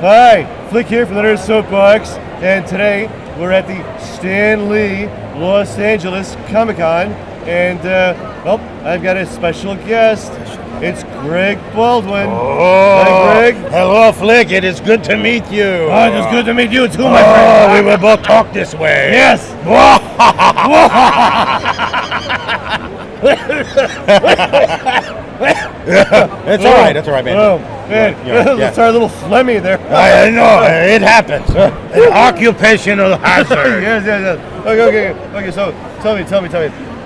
Hi, Flick here from the Nerd Soapbox, and today we're at the Stan Lee Los Angeles Comic-Con, and, I've got a special guest. It's Greg Baldwin. Oh, hi, Greg. Hello, Flick. It is good to meet you. Oh, it's good to meet you too, my friend. We will both talk this way. Yes. It's all right. That's all right, man. Oh, man. Let's start a little phlegmy there. I know. It happens. An occupational hazard. yes. Okay. So, tell me.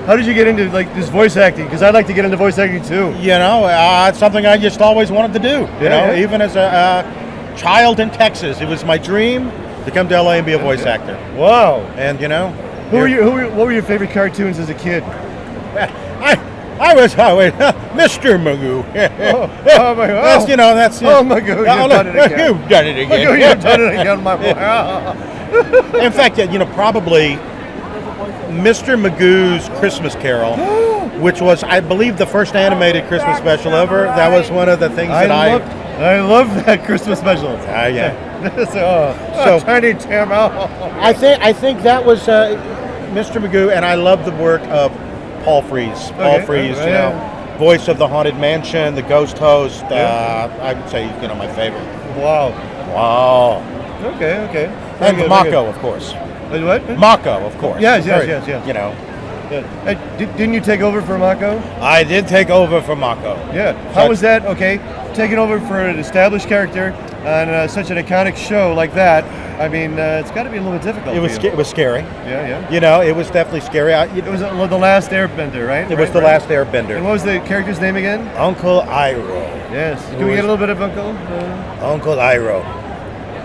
How did you get into this voice acting? Because I'd like to get into voice acting too. It's something I just always wanted to do. Even as a child in Texas, it was my dream to come to LA and be a voice actor. Wow. And what were your favorite cartoons as a kid? I was Mr. Magoo. Oh my God. That's oh my God. You've done it again. You've done it again, my boy. In fact, probably Mr. Magoo's Christmas Carol, which was, I believe, the first animated Christmas special ever. That was one of the things I love that Christmas special. So Tiny Tim. I think that was Mr. Magoo, and I love the work of Paul Frees. Voice of the Haunted Mansion, the Ghost Host. I would say, my favorite. Wow. Okay. And Mako, of course. What? Mako, of course. Yes. Didn't you take over for Mako? I did take over for Mako. Yeah. How was that? Okay, taking over for an established character on such an iconic show like that. I mean, it's got to be a little bit difficult. It was scary. Yeah. It was definitely scary. It was the Last Airbender, right? It was the Last Airbender. And what was the character's name again? Uncle Iroh. Yes. Can we get a little bit of Uncle? Uncle Iroh.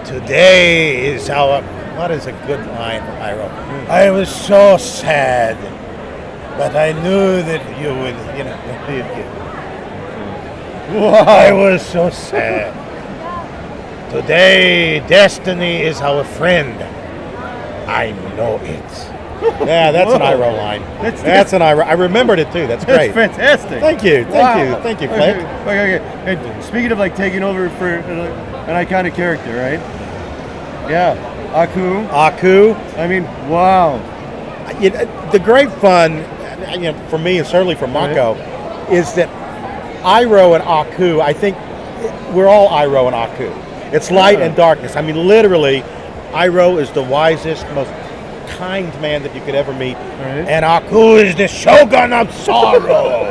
Today is our... What is a good line from Iroh? I was so sad, but I knew that you would, Wow. I was so sad. Today, destiny is our friend. I know it. Yeah, that's an Iroh line. That's an Iroh. I remembered it too. That's great. That's fantastic. Thank you, Flip. Okay. And speaking of taking over for an iconic character, right? Yeah. Aku. I mean, wow. The great fun, for me and certainly for Mako, is that Iroh and Aku, I think we're all Iroh and Aku. It's light and darkness. I mean, literally, Iroh is the wisest, most kind man that you could ever meet. Right. And Aku is the shogun of sorrow.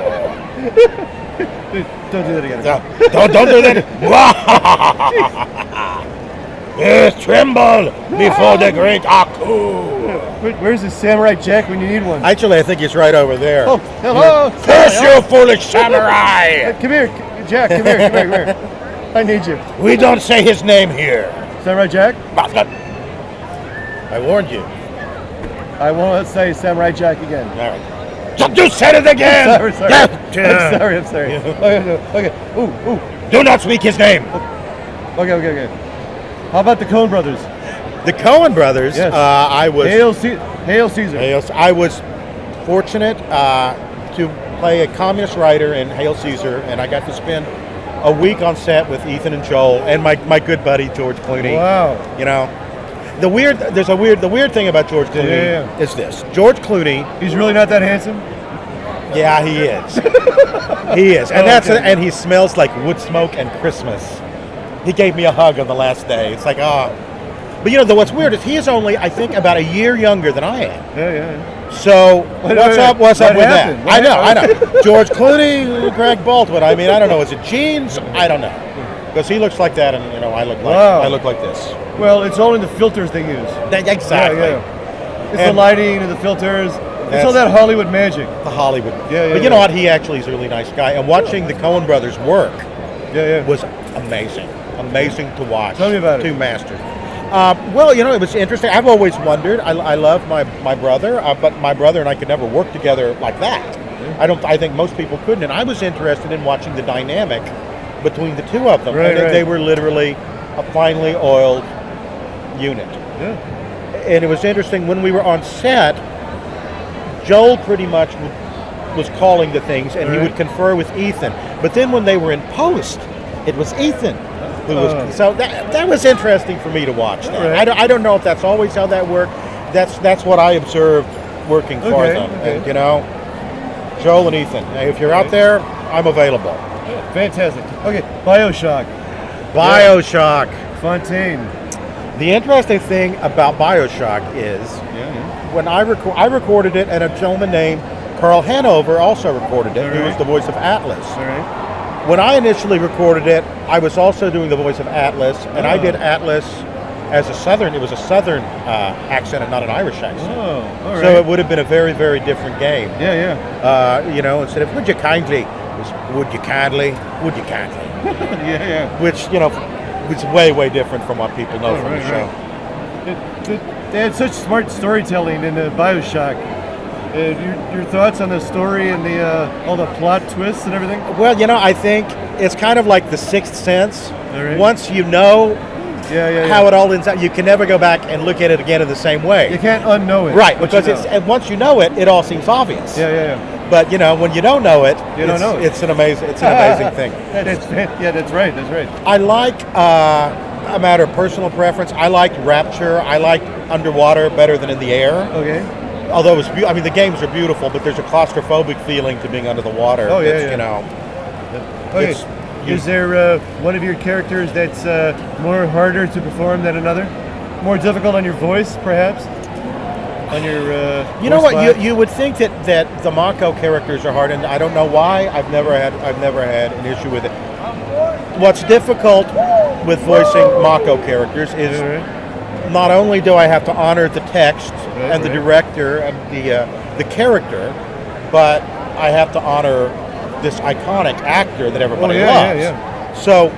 Don't do that again. Don't do that. Yes, tremble before the great Aku. Where's the Samurai Jack when you need one? Actually, I think he's right over there. Oh, hello. Curse you, foolish samurai. Come here, Jack. Come here. I need you. We don't say his name here. Samurai Jack? I warned you. I won't say Samurai Jack again. All right. You said it again. I'm sorry. Okay. Ooh. Do not speak his name. Okay. How about the Coen Brothers? The Coen Brothers. Yes. I was. Hail Caesar. I was fortunate to play a communist writer in Hail Caesar, and I got to spend a week on set with Ethan and Joel and my good buddy George Clooney. Wow. The weird thing about George Clooney is this. George Clooney. He's really not that handsome? Yeah, he is. He is, and and he smells like wood smoke and Christmas. He gave me a hug on the last day. It's like, But what's weird is he is only, I think, about a year younger than I am. Yeah. So what's up with happened? that? I know. George Clooney, Greg Baldwin. I mean, I don't know. Is it genes? I don't know. Because he looks like that, and I look like this. Well, it's only the filters they use. Exactly. Yeah. It's the lighting and the filters. It's all that Hollywood magic. The Hollywood. Yeah. But you know what? He actually is a really nice guy. And watching the Coen Brothers work was amazing. Amazing to watch. Tell me about it. Two masters. It was interesting. I've always wondered. I love my brother, but my brother and I could never work together like that. I think most people couldn't. And I was interested in watching the dynamic between the two of them. Right. They were literally a finely oiled unit. Yeah. And it was interesting when we were on set. Joel pretty much was calling the things, and he would confer with Ethan. But then when they were in post, it was Ethan who was so that was interesting for me to watch. That. Right. I don't know if that's always how that worked. That's what I observed working for them. Okay. And Joel and Ethan, if you're out there, I'm available. Fantastic. Okay, Bioshock. Fontaine. The interesting thing about Bioshock is when I recorded it, and a gentleman named Carl Hanover also recorded it. He was the voice of Atlas. All right. When I initially recorded it, I was also doing the voice of Atlas, and I did Atlas as a Southern. It was a Southern accent and not an Irish accent. Oh, all right. So it would have been a very, very different game. Yeah. Instead of would you kindly, it was would you kindly. Yeah. Which it's way, way different from what people know from the show. They had such smart storytelling in Bioshock. Your thoughts on the story and all the plot twists and everything? Well, I think it's kind of like The Sixth Sense. All right. Once you know how it all ends up, you can never go back and look at it again in the same way. You can't unknow it. Right, because and once you know it, it all seems obvious. Yeah. But when you don't know it, don't know it. It's an amazing thing. That's right. I like a matter of personal preference. I liked Rapture. I liked Underwater better than in the air. Okay. Although the games are beautiful, but there's a claustrophobic feeling to being under the water. Oh yeah. Okay. Is there one of your characters that's more harder to perform than another? More difficult on your voice, perhaps? On your you know what? You would think that the Mako characters are hard, and I don't know why. I've never had an issue with it. What's difficult with voicing Mako characters is not only do I have to honor the text and the director and the character, but I have to honor this iconic actor that everybody loves. Yeah. So,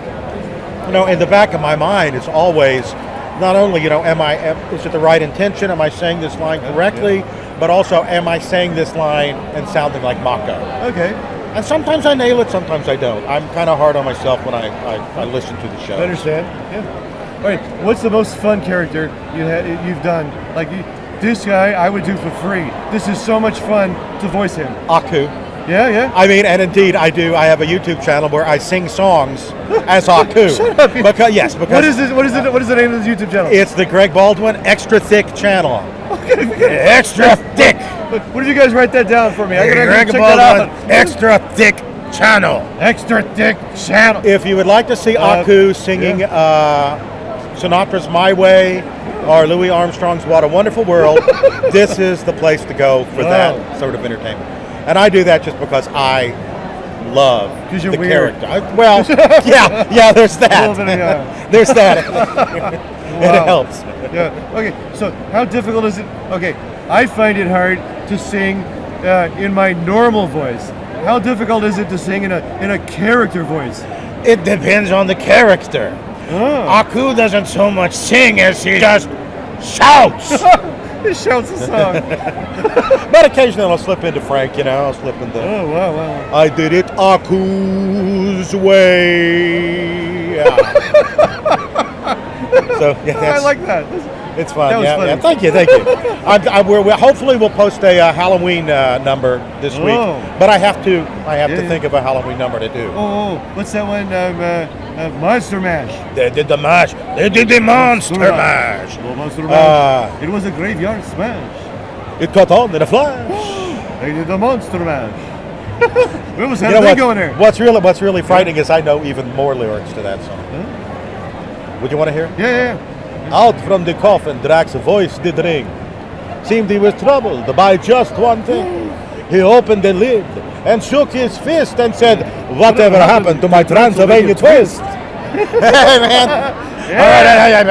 in the back of my mind, it's always not only, is it the right intention? Am I saying this line correctly? But also, am I saying this line and sounding like Mako? Okay. And sometimes I nail it, sometimes I don't. I'm kind of hard on myself when I listen to the show. I understand. Yeah. All right. What's the most fun character you've done? Like this guy, I would do for free. This is so much fun to voice him. Aku. Yeah. I mean, and indeed, I do. I have a YouTube channel where I sing songs as Aku. Shut up. Because what is this? What is the name of this YouTube channel? It's the Greg Baldwin Extra Thick channel. Extra thick. What did you guys write that down for me? I gotta Greg check Baldwin that out. Extra Thick channel. Extra thick channel. If you would like to see Aku singing Sinatra's My Way or Louis Armstrong's What a Wonderful World, this is the place to go for that sort of entertainment. And I do that just because I love the character. There's that. There's that. It helps. Yeah. Okay. So, how difficult is it? Okay, I find it hard to sing in my normal voice. How difficult is it to sing in a character voice? It depends on the character. Aku doesn't so much sing as he just shouts. He shouts a song. But occasionally I'll slip into Frank, I'll slip into... Oh, wow. I did it Aku's way. So, I like that. It's fun. That was funny. Thank you. Hopefully we'll post a Halloween number this week. But I have to think of a Halloween number to do. What's that one? Monster Mash. They did the mash. They did the Monster Mash. Monster Mash. It was a graveyard smash. It caught on in a flash. They did the Monster Mash. What was that going there? What's really frightening is I know even more lyrics to that song. Would you want to hear it? Yeah. Out from the coffin, Drax's voice did ring. Seemed he was troubled by just one thing. He opened the lid and shook his fist and said, "Whatever happened to my Transylvania twist?" Hey, man. Yeah.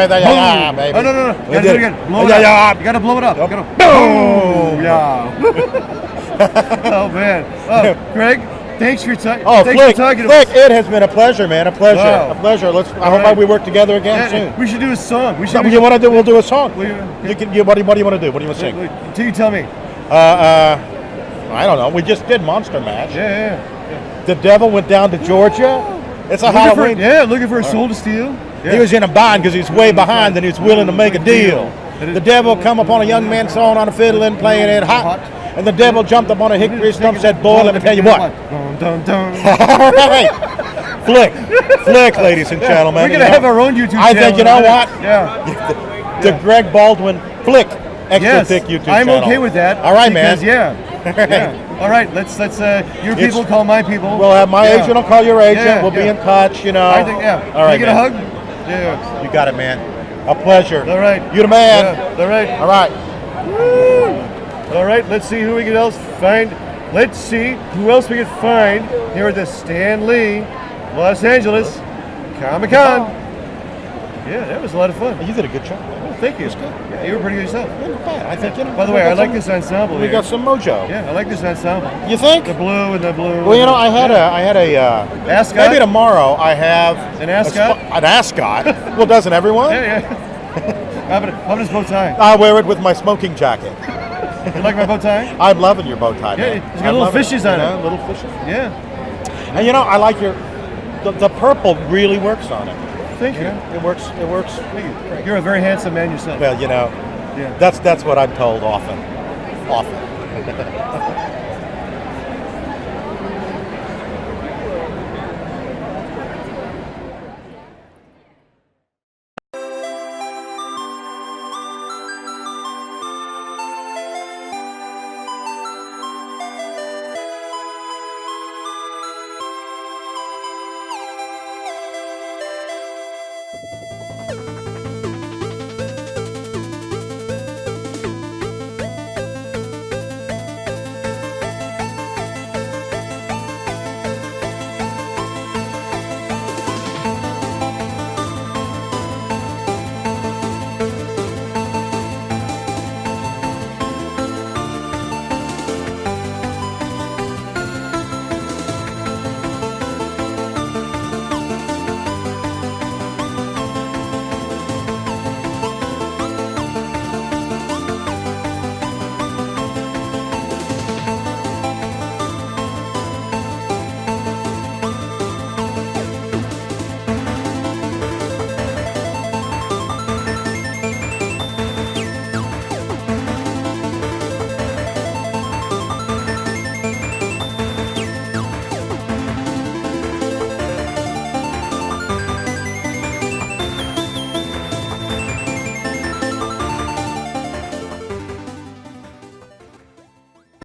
Baby. Oh, no. Gotta do it again. Blow it up. You gotta blow it up. Boom. Yeah. Oh, man. Greg, thanks for your time. Flick, it has been a pleasure, man. A pleasure. Wow. A pleasure. I hope we work together again soon. We should do a song. What do you want to do? We'll do a song. What do you want to do? What do you want to sing? You tell me. I don't know. We just did Monster Mash. Yeah. The devil went down to Georgia. It's a Halloween. Looking for a soul to steal. Yeah. He was in a bind because he's way behind and he's willing to make a deal. The devil come upon a young man sawing on a fiddle and playing it hot. and the devil jumped up on a hickory stump and said, boy, let me tell you what. Dun, dun, dun. All right. Flick, ladies and gentlemen. We're going to have our own YouTube channel. I think, you know what? Yeah. The Greg Baldwin Flick extra thick YouTube I'm channel. okay with that. All right, because, man. Yeah. All right, let's your people call my people. We'll have my agent will call your agent. Yeah, We'll be in touch, you know. I think, All right, Can I get man. a hug? Yeah. You got it, man. A pleasure. All right. You the man. Yeah. All right. All right. Woo. All right, let's see who we can else find. Let's see who else we can find here at the Stan Lee Los Angeles Comic-Con. Yeah, that was a lot of fun. You did a good job. Well, thank you. Yeah, you were pretty good yourself. Yeah, not bad. I think, you know. By the way, I like this ensemble We here. got some mojo. Yeah, I like this ensemble. You think? The blue and the blue. Well, you know, I had a Ascot? maybe tomorrow I have An ascot? an ascot. Well, doesn't everyone? Yeah. How about his bow tie? I wear it with my smoking jacket. You like my bow tie? I'm loving your bow tie. Yeah, man. it's got I'm little loving fishes on it. Yeah, little fishes. Yeah. And you know, I like the purple really works on it. Thank you. It works. It works. You're a very handsome man yourself. Well, you know, Yeah. that's what I'm told often.